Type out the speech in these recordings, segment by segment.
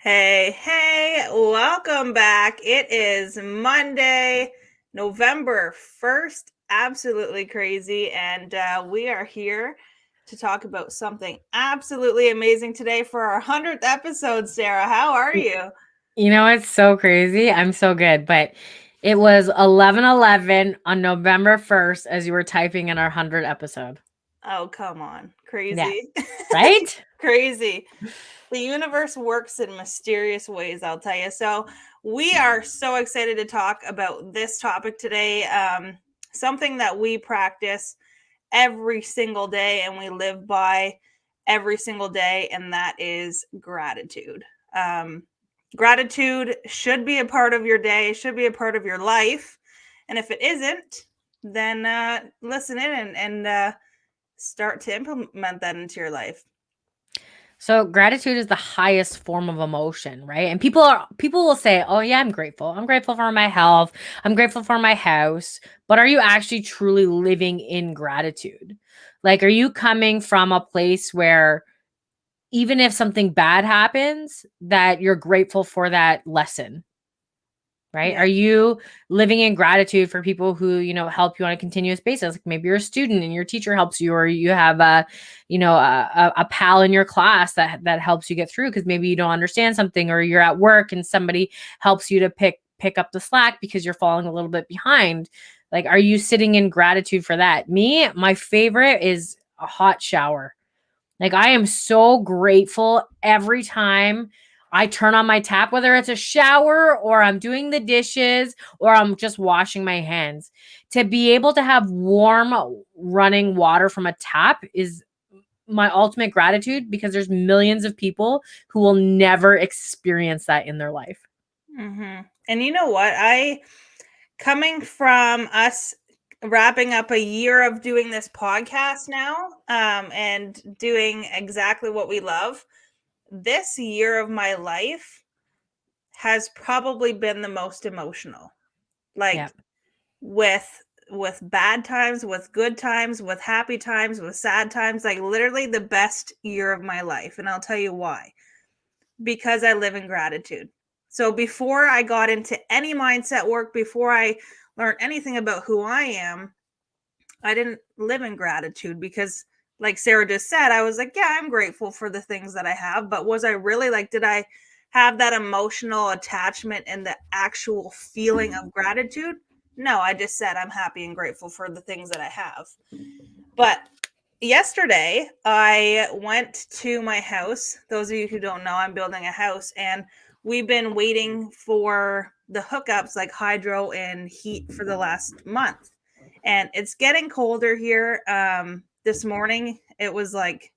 Hey, welcome back. It is Monday, November 1st. Absolutely crazy. And we are here to talk about something absolutely amazing today for our 100th episode. Sarah, how are you? You know, it's so crazy. I'm so good. But it was 11:11 on November 1st as you were typing in our 100th episode. Oh, come on. Yes. Crazy. Right? Crazy. The universe works in mysterious ways, I'll tell you. So, we are so excited to talk about this topic today. Something that we practice every single day and we live by every single day, and that is gratitude. Um, Gratitude should be a part of your day, should be a part of your life. And if it isn't, then listen in and start to implement that into your life. So gratitude is the highest form of emotion, right? And people will say, "Oh yeah, I'm grateful. I'm grateful for my health. I'm grateful for my house." But are you actually truly living in gratitude? Like are you coming from a place where even if something bad happens, that you're grateful for that lesson? Right? Yeah. Are you living in gratitude for people who, help you on a continuous basis? Like maybe you're a student and your teacher helps you, or you have a pal in your class that helps you get through because maybe you don't understand something, or you're at work and somebody helps you to pick up the slack because you're falling a little bit behind. Like, are you sitting in gratitude for that? Me, my favorite is a hot shower. Like I am so grateful every time I turn on my tap, whether it's a shower or I'm doing the dishes or I'm just washing my hands. To be able to have warm running water from a tap is my ultimate gratitude because there's millions of people who will never experience that in their life. And you know what? Coming from us wrapping up a year of doing this podcast now, and doing exactly what we love, this year of my life has probably been the most emotional. Like Yeah. with bad times, with good times, with happy times, with sad times, like literally the best year of my life. And I'll tell you why. Because I live in gratitude. So before I got into any mindset work, before I learned anything about who I am, I didn't live in gratitude because, like Sarah just said, I was like, yeah, I'm grateful for the things that I have. But was I really like, did I have that emotional attachment and the actual feeling of gratitude? No, I just said I'm happy and grateful for the things that I have. But yesterday, I went to my house. Those of you who don't know, I'm building a house, and we've been waiting for the hookups like hydro and heat for the last month. And it's getting colder here. This morning it was like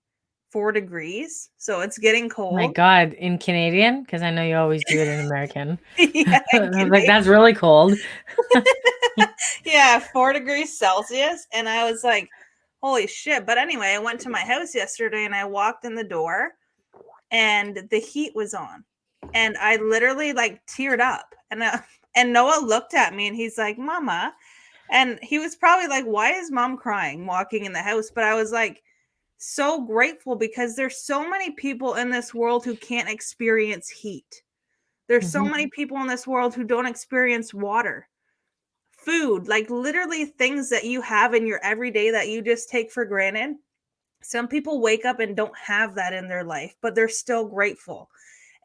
4 degrees, so it's getting My cold. God, in Canadian, because I know you always do it in American. Yeah, I was like, that's really cold. yeah, 4 degrees Celsius. And I was like, holy shit. But anyway, I went to my house yesterday and I walked in the door and the heat was on. And I literally like teared up. And Noah looked at me and he's like, Mama. And he was probably like, why is mom crying walking in the house? But I was like, so grateful because there's so many people in this world who can't experience heat. There's so Mhm. many people in this world who don't experience water, food, like literally things that you have in your everyday that you just take for granted. Some people wake up and don't have that in their life, but they're still grateful.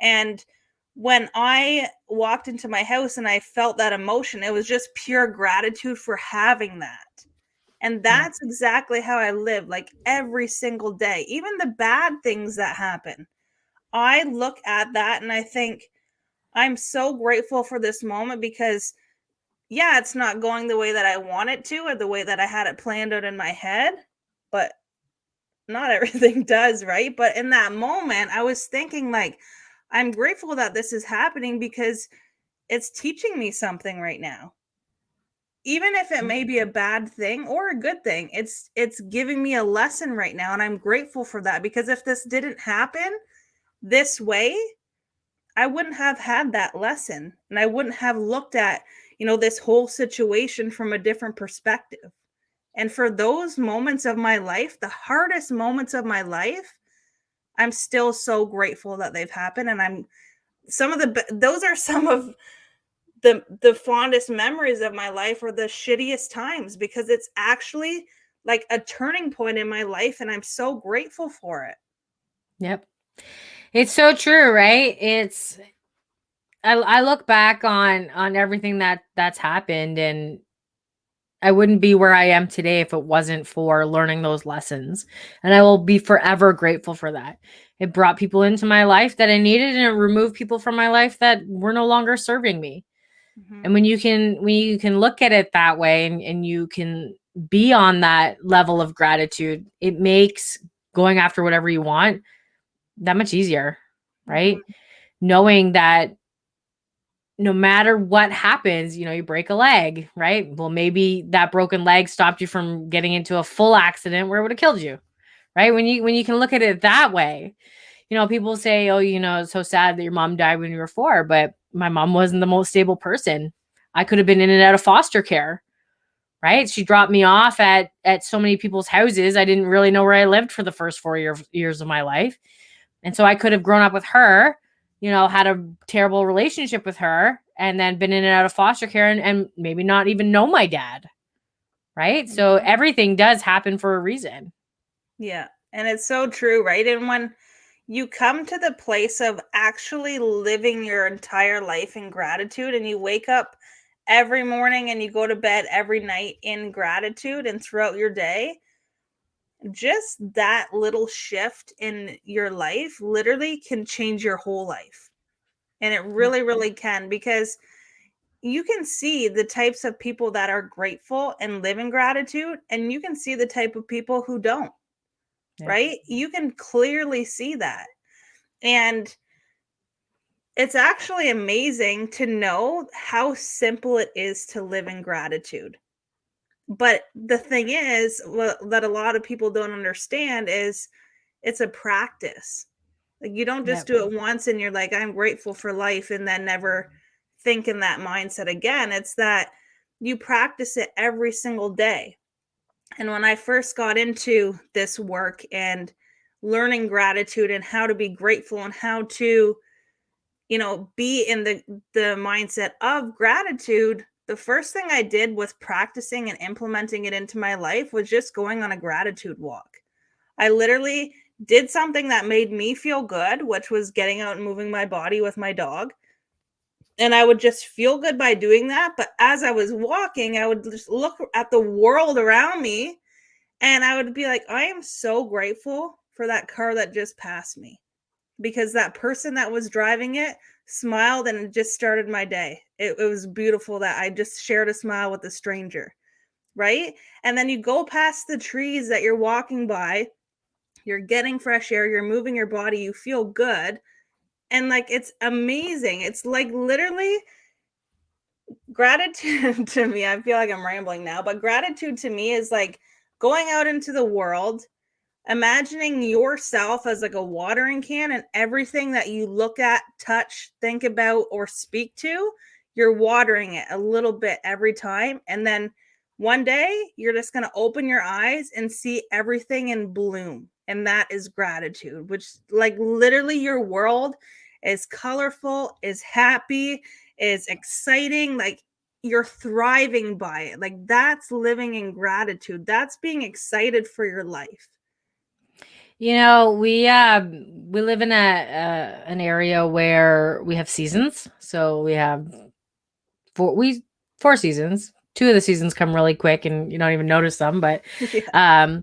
And when I walked into my house and I felt that emotion, it was just pure gratitude for having that. And Yeah. that's exactly how I live, like every single day, even the bad things that happen. I look at that and I think, I'm so grateful for this moment because yeah, it's not going the way that I want it to or the way that I had it planned out in my head, but not everything does, right? But in that moment, I was thinking, like, I'm grateful that this is happening because it's teaching me something right now. Even if it may be a bad thing or a good thing, it's giving me a lesson right now and I'm grateful for that because if this didn't happen this way, I wouldn't have had that lesson and I wouldn't have looked at, this whole situation from a different perspective. And for those moments of my life, the hardest moments of my life, I'm still so grateful that they've happened and I'm those are some of the fondest memories of my life, or the shittiest times, because it's actually like a turning point in my life, and I'm so grateful for it. Yep. It's so true, right? I look back on everything that's happened, and I wouldn't be where I am today if it wasn't for learning those lessons. And I will be forever grateful for that. It brought people into my life that I needed, and it removed people from my life that were no longer serving me. Mhm. And when you can look at it that way, and you can be on that level of gratitude, it makes going after whatever you want that much easier, right? Mhm. Knowing that no matter what happens, you break a leg, right? Well, maybe that broken leg stopped you from getting into a full accident where it would have killed you, right? When you can look at it that way, people say, "Oh, it's so sad that your mom died when you were 4," but my mom wasn't the most stable person. I could have been in and out of foster care, right? She dropped me off at so many people's houses. I didn't really know where I lived for the first 4 years of my life. And so I could have grown up with her, had a terrible relationship with her, and then been in and out of foster care, and maybe not even know my dad. Right. So Mhm. everything does happen for a reason. Yeah. And it's so true, right? And when you come to the place of actually living your entire life in gratitude, and you wake up every morning and you go to bed every night in gratitude, and throughout your day, just that little shift in your life literally can change your whole life. And it Yep. really, really can, because you can see the types of people that are grateful and live in gratitude, and you can see the type of people who don't, Yep. right? You can clearly see that. And it's actually amazing to know how simple it is to live in gratitude. But the thing is, that a lot of people don't understand is it's a practice. Like, you don't just Yep. do it once and you're like, I'm grateful for life, and then never think in that mindset again. It's that you practice it every single day. And when I first got into this work and learning gratitude and how to be grateful and how to, be in the mindset of gratitude, the first thing I did was practicing and implementing it into my life was just going on a gratitude walk. I literally did something that made me feel good, which was getting out and moving my body with my dog. And I would just feel good by doing that. But as I was walking, I would just look at the world around me, and I would be like, I am so grateful for that car that just passed me, because that person that was driving it smiled, and it just started my day. It was beautiful that I just shared a smile with a stranger, right? And then you go past the trees that you're walking by, you're getting fresh air, you're moving your body, you feel good. And like, it's amazing. It's like literally gratitude to me. I feel like I'm rambling now, but gratitude to me is like going out into the world, imagining yourself as like a watering can, and everything that you look at, touch, think about, or speak to, you're watering it a little bit every time. And then one day you're just going to open your eyes and see everything in bloom. And that is gratitude, which, like, literally your world is colorful, is happy, is exciting. Like, you're thriving by it. Like, that's living in gratitude. That's being excited for your life. We live in an area where we have seasons. So we have four seasons. Two of the seasons come really quick and you don't even notice them, but Yeah. um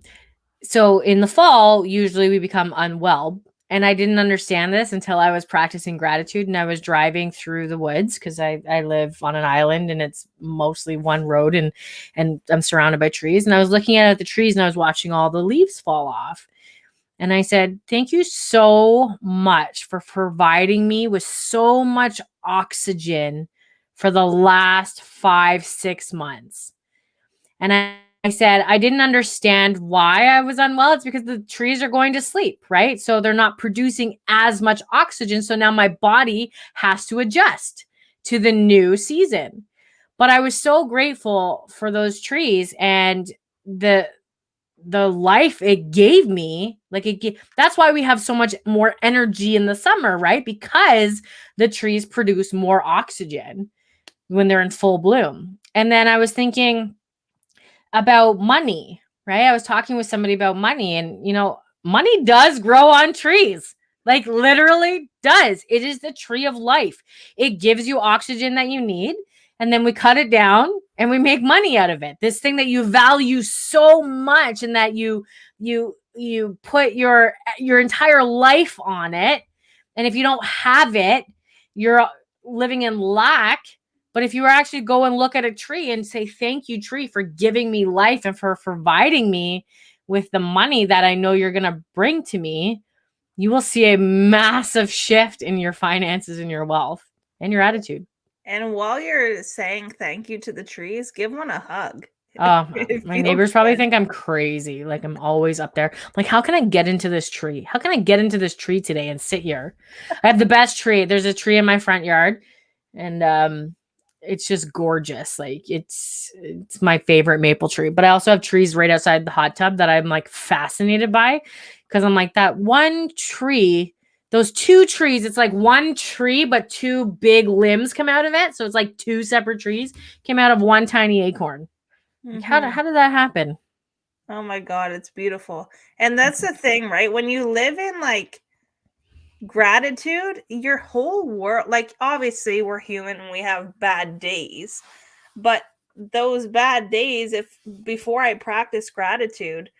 so in the fall, usually we become unwell. And I didn't understand this until I was practicing gratitude and I was driving through the woods because I live on an island and it's mostly one road and I'm surrounded by trees. And I was looking at the trees and I was watching all the leaves fall off. And I said, "Thank you so much for providing me with so much oxygen for the last 5, 6 months." And I said, I didn't understand why I was unwell. It's because the trees are going to sleep, right? So they're not producing as much oxygen. So now my body has to adjust to the new season. But I was so grateful for those trees and the the life it gave me, like that's why we have so much more energy in the summer, right? Because the trees produce more oxygen when they're in full bloom. And then I was thinking about money, right? I was talking with somebody about money, and money does grow on trees. Like literally does. It is the tree of life. It gives you oxygen that you need, and then we cut it down and we make money out of it. This thing that you value so much and that you put your entire life on it. And if you don't have it, you're living in lack. But if you actually go and look at a tree and say, thank you, tree, for giving me life and for providing me with the money that I know you're going to bring to me, you will see a massive shift in your finances and your wealth and your attitude. And while you're saying thank you to the trees, give one a hug. It My feels neighbors probably good. think I'm crazy. Like I'm always up there. Like, how can I get into this tree? How can I get into this tree today and sit here? I have the best tree. There's a tree in my front yard, and it's just gorgeous. Like it's my favorite maple tree. But I also have trees right outside the hot tub that I'm like fascinated by, because I'm like, that one tree, those two trees, it's like one tree, but two big limbs come out of it. So it's like two separate trees came out of one tiny acorn. Like, how did that happen? Oh my God, it's beautiful. And that's the thing, right? When you live in like gratitude, your whole world, like obviously we're human and we have bad days, but those bad days, if before I practice gratitude,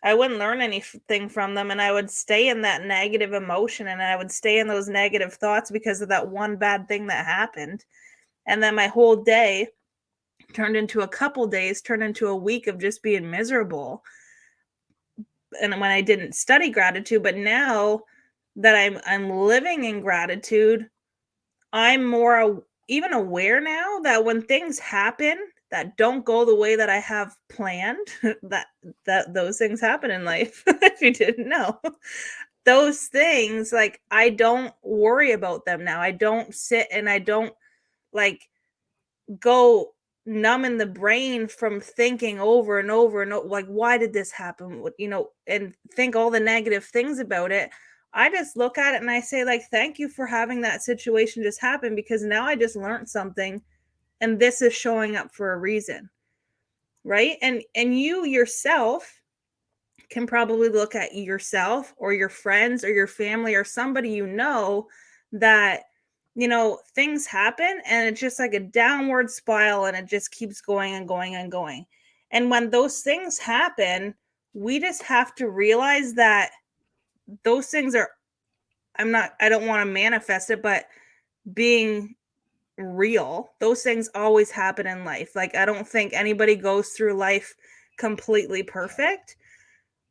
I wouldn't learn anything from them, and I would stay in that negative emotion and I would stay in those negative thoughts because of that one bad thing that happened. And then my whole day turned into a couple days, turned into a week of just being miserable. And when I didn't study gratitude, but now that I'm living in gratitude, I'm more even aware now that when things happen that don't go the way that I have planned, that those things happen in life. If you didn't know, those things, like, I don't worry about them now. I don't sit and I don't like go numb in the brain from thinking over and over and over, like, why did this happen, and think all the negative things about it. I just look at it and I say, like, thank you for having that situation just happen, because now I just learned something, and this is showing up for a reason, right? And you yourself can probably look at yourself or your friends or your family or somebody that things happen and it's just like a downward spiral and it just keeps going and going and going. And when those things happen, we just have to realize that those things are, I don't want to manifest it, but being real, those things always happen in life. Like, I don't think anybody goes through life completely perfect.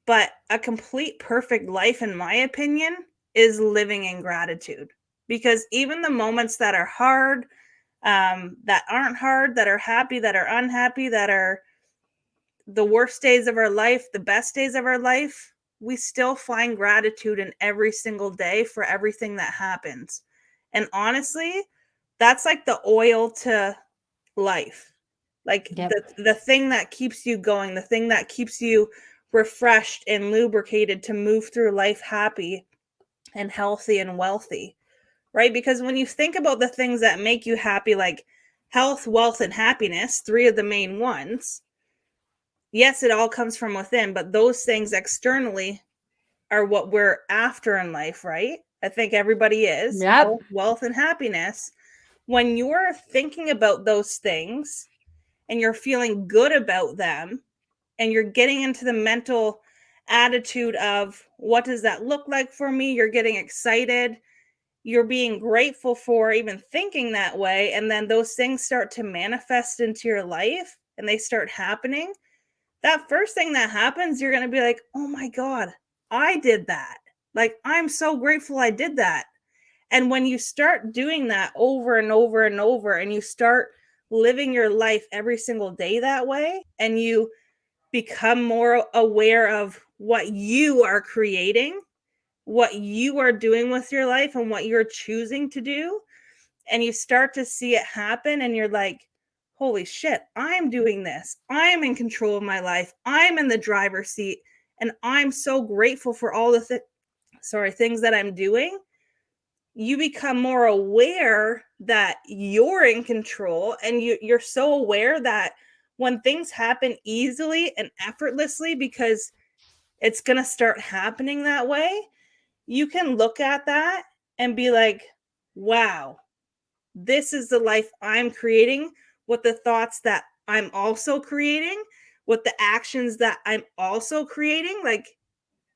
But a complete perfect life, in my opinion, is living in gratitude. Because even the moments that are hard, that aren't hard, that are happy, that are unhappy, that are the worst days of our life, the best days of our life, we still find gratitude in every single day for everything that happens. And honestly, that's like the oil to life. Like Yep. the thing that keeps you going, the thing that keeps you refreshed and lubricated to move through life happy and healthy and wealthy, right? Because when you think about the things that make you happy, like health, wealth, and happiness, three of the main ones, yes, it all comes from within, but those things externally are what we're after in life, right? I think everybody is Yep. health, wealth, and happiness. When you're thinking about those things and you're feeling good about them, and you're getting into the mental attitude of, what does that look like for me? You're getting excited. You're being grateful for even thinking that way. And then those things start to manifest into your life and they start happening. That first thing that happens, you're going to be like, oh my God, I did that. Like, I'm so grateful I did that. And when you start doing that over and over and over, and you start living your life every single day that way, and you become more aware of what you are creating, what you are doing with your life, and what you're choosing to do, and you start to see it happen, and you're like, holy shit, I'm doing this. I'm in control of my life. I'm in the driver's seat. And I'm so grateful for all the things that I'm doing. You become more aware that you're in control, and you're so aware that when things happen easily and effortlessly, because it's going to start happening that way, you can look at that and be like, wow, this is the life I'm creating with the thoughts that I'm also creating, with the actions that I'm also creating. Like,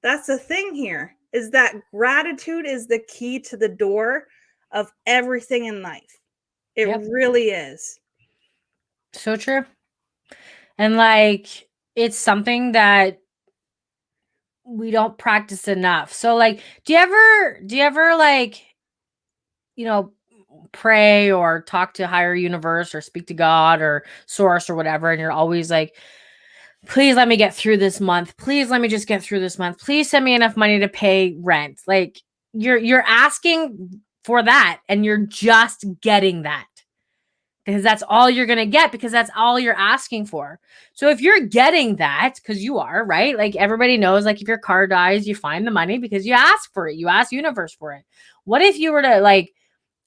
that's the thing here, is that gratitude is the key to the door of everything in life. It Yep. really is. So true. And like, it's something that we don't practice enough. So like, do you ever like, you know, pray or talk to higher universe or speak to God or source or whatever, and you're always like, please let me get through this month. Please let me just get through this month. Please send me enough money to pay rent. Like, you're asking for that, and you're just getting that, because that's all you're going to get, because that's all you're asking for. So if you're getting that, because you are, right? Like, everybody knows, like, if your car dies, you find the money because you ask for it. You ask universe for it. What if you were to like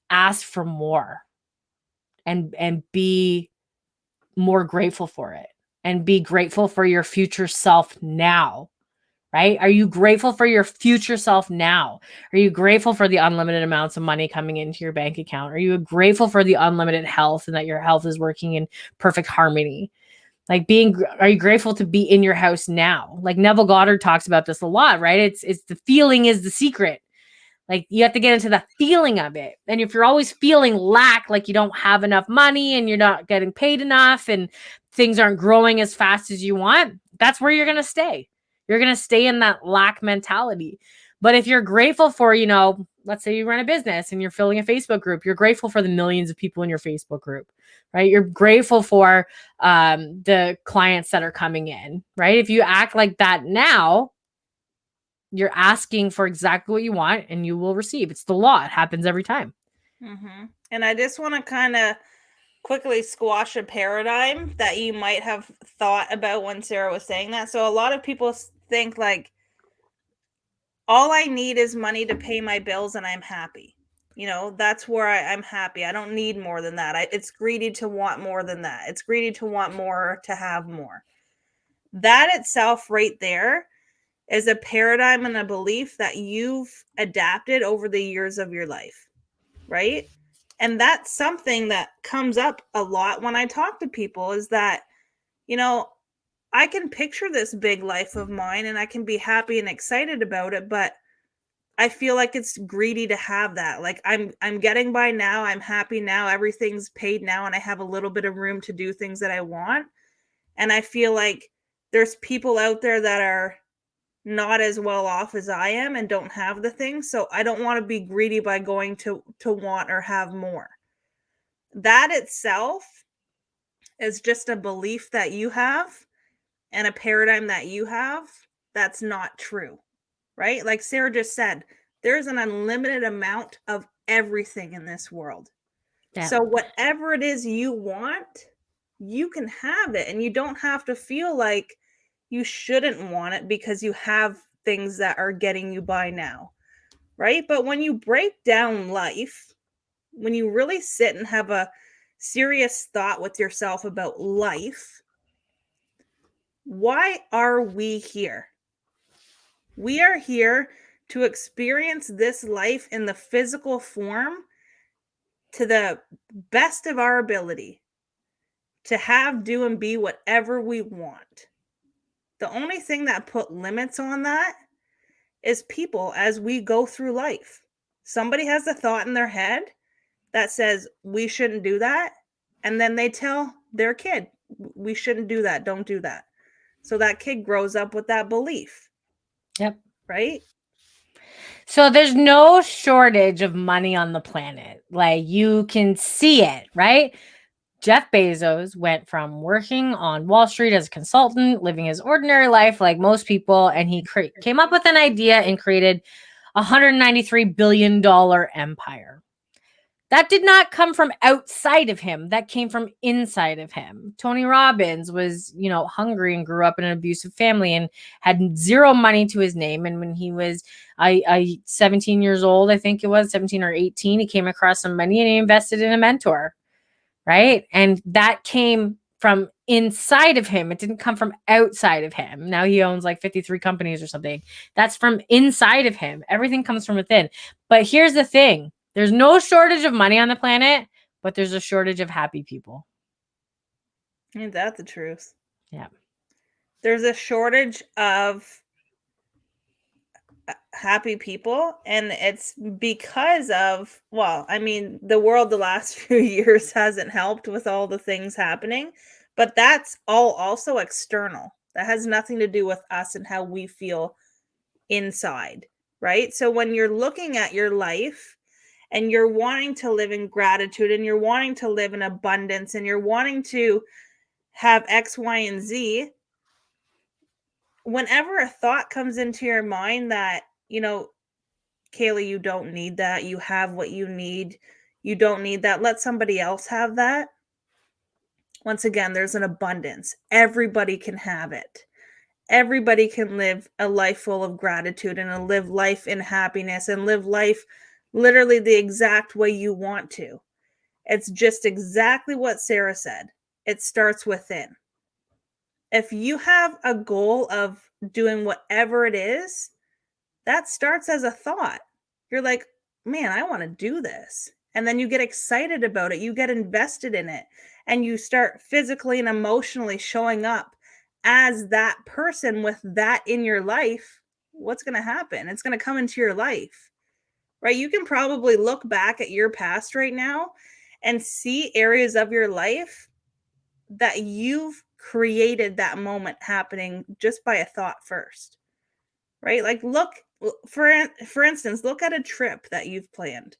ask for more and be more grateful for it, and be grateful for your future self now? Right? Are you grateful for your future self now? Are you grateful for the unlimited amounts of money coming into your bank account? Are you grateful for the unlimited health and that your health is working in perfect harmony? Like, are you grateful to be in your house now? Like, Neville Goddard talks about this a lot, right? It's the feeling is the secret. Like, you have to get into the feeling of it. And if you're always feeling lack, like you don't have enough money and you're not getting paid enough and things aren't growing as fast as you want, that's where you're going to stay. You're going to stay in that lack mentality. But if you're grateful for, let's say you run a business and you're filling a Facebook group, you're grateful for the millions of people in your Facebook group, right? You're grateful for the clients that are coming in, right? If you act like that now, you're asking for exactly what you want and you will receive. It's the law. It happens every time. Mm-hmm. And I just want to kind of quickly squash a paradigm that you might have thought about when Sarah was saying that. So a lot of people think like, all I need is money to pay my bills and I'm happy. That's where I'm happy. I don't need more than that. It's greedy to want more than that. It's greedy to want more, to have more. That itself right there is a paradigm and a belief that you've adapted over the years of your life, right? And that's something that comes up a lot when I talk to people, is that, I can picture this big life of mine and I can be happy and excited about it, but I feel like it's greedy to have that. Like, I'm getting by now, I'm happy now, everything's paid now, and I have a little bit of room to do things that I want. And I feel like there's people out there that are not as well off as I am and don't have the things, so I don't want to be greedy by going to want or have more. That itself is just a belief that you have and a paradigm that you have that's not true, right? Like Sarah just said, there's an unlimited amount of everything in this world. Yeah. So whatever it is you want, you can have it, and you don't have to feel like you shouldn't want it because you have things that are getting you by now, right? But when you break down life, when you really sit and have a serious thought with yourself about life, why are we here? We are here to experience this life in the physical form to the best of our ability, to have, do, and be whatever we want. The only thing that put limits on that is people as we go through life. Somebody has a thought in their head that says we shouldn't do that, and then they tell their kid, we shouldn't do that, don't do that. So that kid grows up with that belief. Yep. Right? So there's no shortage of money on the planet. Like, you can see it, right? Jeff Bezos went from working on Wall Street as a consultant, living his ordinary life like most people, and he came up with an idea and created a $193 billion empire. That did not come from outside of him. That came from inside of him. Tony Robbins was, hungry and grew up in an abusive family and had zero money to his name. And when he was 17 years old, I think it was 17 or 18, he came across some money and he invested in a mentor, right? And that came from inside of him. It didn't come from outside of him. Now he owns like 53 companies or something. That's from inside of him. Everything comes from within. But here's the thing. There's no shortage of money on the planet, but there's a shortage of happy people. Ain't that the truth? Yeah. There's a shortage of happy people, and it's because of, well, I mean, the world the last few years hasn't helped with all the things happening, but that's all also external. That has nothing to do with us and how we feel inside, right? So when you're looking at your life and you're wanting to live in gratitude and you're wanting to live in abundance and you're wanting to have X, Y, and Z, whenever a thought comes into your mind that, Kaylee, you don't need that. You have what you need. You don't need that. Let somebody else have that. Once again, there's an abundance. Everybody can have it. Everybody can live a life full of gratitude and live life in happiness and live life literally the exact way you want to. It's just exactly what Sarah said. It starts within. If you have a goal of doing whatever it is, that starts as a thought. You're like, man, I want to do this. And then you get excited about it. You get invested in it. And you start physically and emotionally showing up as that person with that in your life. What's going to happen? It's going to come into your life, right? You can probably look back at your past right now and see areas of your life that you've created that moment happening just by a thought first, right? Like look, for instance, look at a trip that you've planned.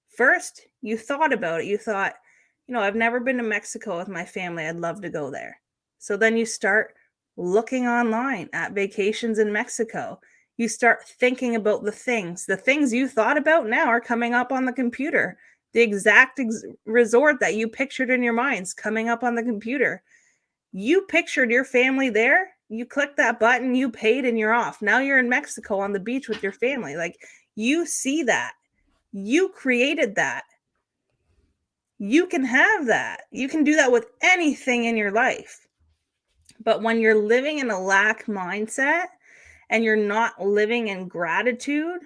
First, you thought about it. You thought, I've never been to Mexico with my family. I'd love to go there. So then you start looking online at vacations in Mexico. You start thinking about the things you thought about now are coming up on the computer. The exact resort that you pictured in your mind's coming up on the computer. You pictured your family there. You click that button, you paid, and you're off. Now you're in Mexico on the beach with your family. Like, you see that. You created that. You can have that. You can do that with anything in your life. But when you're living in a lack mindset and you're not living in gratitude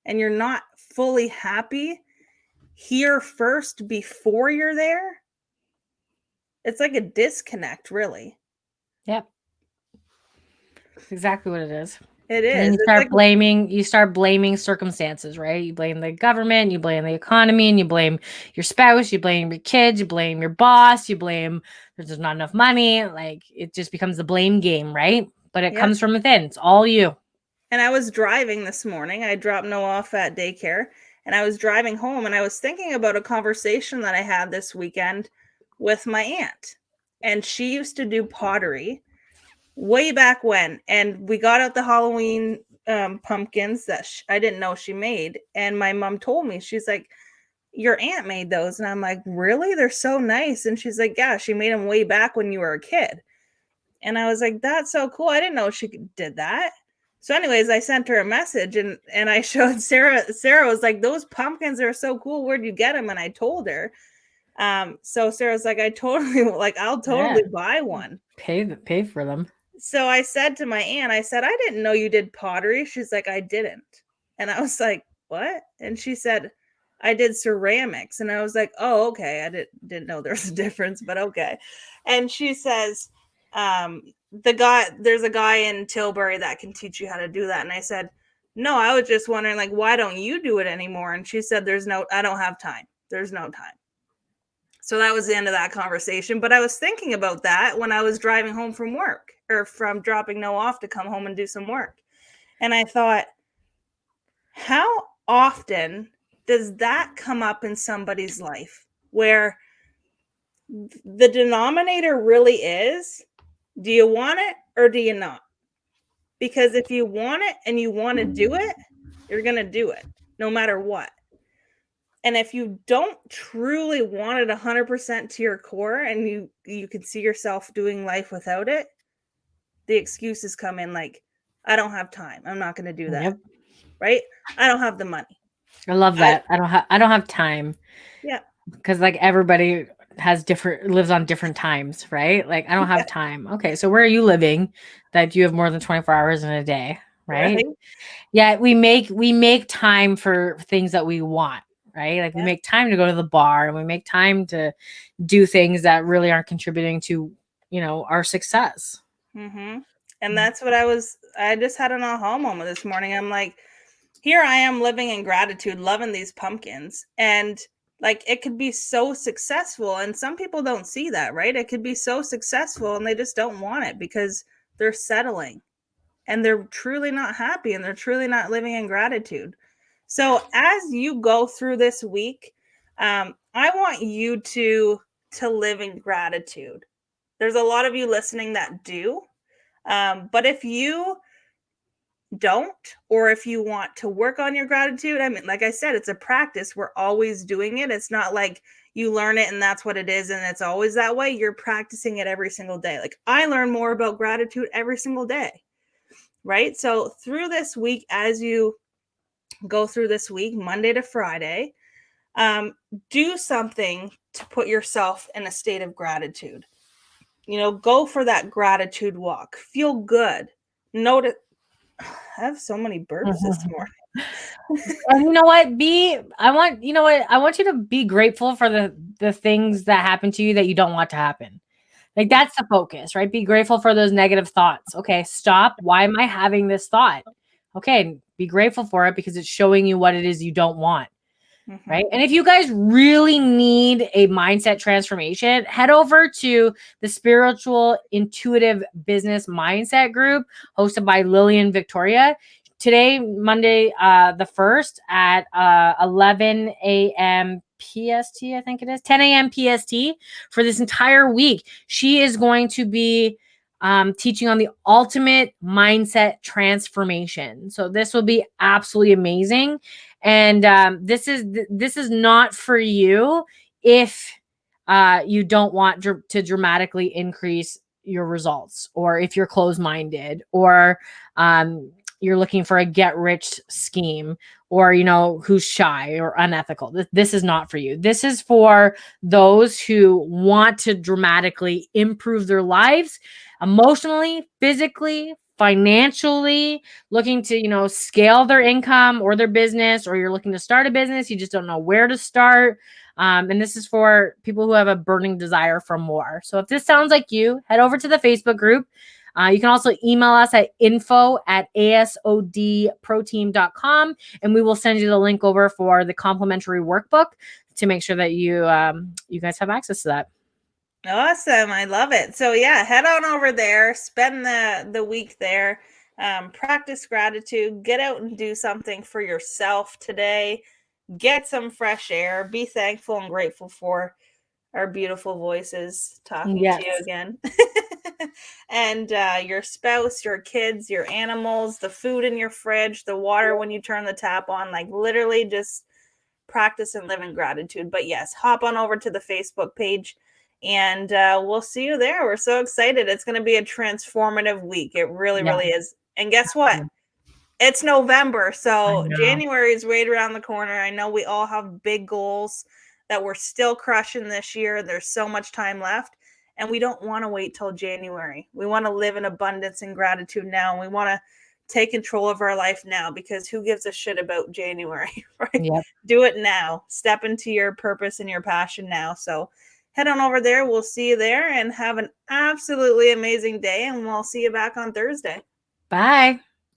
and you're not fully happy here first before you're there, it's like a disconnect, really. Yep. That's exactly what it is. It And then is. you start blaming circumstances, right? You blame the government, you blame the economy, and you blame your spouse, you blame your kids, you blame your boss, you blame there's not enough money. Like, it just becomes the blame game, right? But it comes from within. It's all you. And I was driving this morning. I dropped Noah off at daycare, and I was driving home, and I was thinking about a conversation that I had this weekend with my aunt. And she used to do pottery way back when, and we got out the Halloween pumpkins that I didn't know she made, and my mom told me, she's like, your aunt made those. And I'm like, really? They're so nice. And she's like, yeah, she made them way back when you were a kid. And I was like, that's so cool. I didn't know she did that. So anyways, I sent her a message and I showed Sarah. Sarah was like, those pumpkins are so cool. Where'd you get them? And I told her. So Sarah's like, I'll totally buy one. Pay for them. So I said to my aunt, I said, I didn't know you did pottery. She's like, I didn't. And I was like, what? And she said, I did ceramics. And I was like, oh, okay. I didn't know there was a difference, but okay. And she says, there's a guy in Tilbury that can teach you how to do that. And I said, no, I was just wondering, like, why don't you do it anymore? And she said, I don't have time. There's no time. So that was the end of that conversation. But I was thinking about that when I was driving home from work, or from dropping Noah off to come home and do some work. And I thought, how often does that come up in somebody's life where the denominator really is, do you want it or do you not? Because if you want it and you want to do it, you're going to do it no matter what. And if you don't truly want it 100% to your core and you can see yourself doing life without it, the excuses come in like, I don't have time. I'm not going to do that. Yep. Right? I don't have the money. I love I that. I don't have time yeah. because like everybody lives on different times, right? Like I don't have time. Okay, so where are you living that you have more than 24 hours in a day, right? Right? Yeah, we make time for things that we want, right? Like we Yeah. make time to go to the bar and we make time to do things that really aren't contributing to, our success. Mhm. And that's what I just had an aha moment this morning. I'm like, here I am living in gratitude, loving these pumpkins. And like it could be so successful and some people don't see that, right? It could be so successful and they just don't want it because they're settling and they're truly not happy and they're truly not living in gratitude. So as you go through this week, I want you to live in gratitude. There's a lot of you listening that do, but if you don't, or if you want to work on your gratitude, I mean, like I said, it's a practice. We're always doing it. It's not like you learn it and that's what it is and it's always that way. You're practicing it every single day. Like I learn more about gratitude every single day, right? So through this week, as you go through this week, Monday to Friday, um, do something to put yourself in a state of gratitude. Go for that gratitude walk. Feel good. Notice. I have so many burps this Mhm. morning. And you know what? I want you to be grateful for the things that happen to you that you don't want to happen. Like Yeah. that's the focus, right? Be grateful for those negative thoughts. Okay, stop. Why am I having this thought? Okay, be grateful for it because it's showing you what it is you don't want. Mhm. Right. And if you guys really need a mindset transformation, head over to the Spiritual Intuitive Business Mindset Group hosted by Lillian Victoria. Today, Monday, the 1st at 11 a.m. PST, I think it is 10 a.m. PST for this entire week. She is going to be teaching on the ultimate mindset transformation. So this will be absolutely amazing. And this is not for you if you don't want to dramatically increase your results, or if you're closed-minded, or you're looking for a get-rich scheme, or who's shy or unethical. This is not for you. This is for those who want to dramatically improve their lives emotionally, physically, financially, looking to scale their income or their business, or you're looking to start a business, you just don't know where to start. And this is for people who have a burning desire for more. So if this sounds like you, head over to the Facebook group. You can also email us at info@asodprotein.com, and we will send you the link over for the complimentary workbook to make sure that you guys have access to that. Awesome. I love it. So yeah, head on over there, spend the week there, practice gratitude, get out and do something for yourself today. Get some fresh air, be thankful and grateful for our beautiful voices talking to you Yes. again. And your spouse, your kids, your animals, the food in your fridge, the water when you turn the tap on, like literally just practice and live in gratitude. But yes, hop on over to the Facebook page and we'll see you there. We're so excited. It's going to be a transformative week. It really, Yeah. really is. And guess what? It's November, I so know. January is right around the corner. I know we all have big goals that we're still crushing this year. There's so much time left, and we don't want to wait till January. We want to live in abundance and gratitude now, and we want to take control of our life now because who gives a shit about January, right? Yep. Do it now. Step into your purpose and your passion now. So head on over there. We'll see you there and have an absolutely amazing day, and we'll see you back on Thursday. Bye.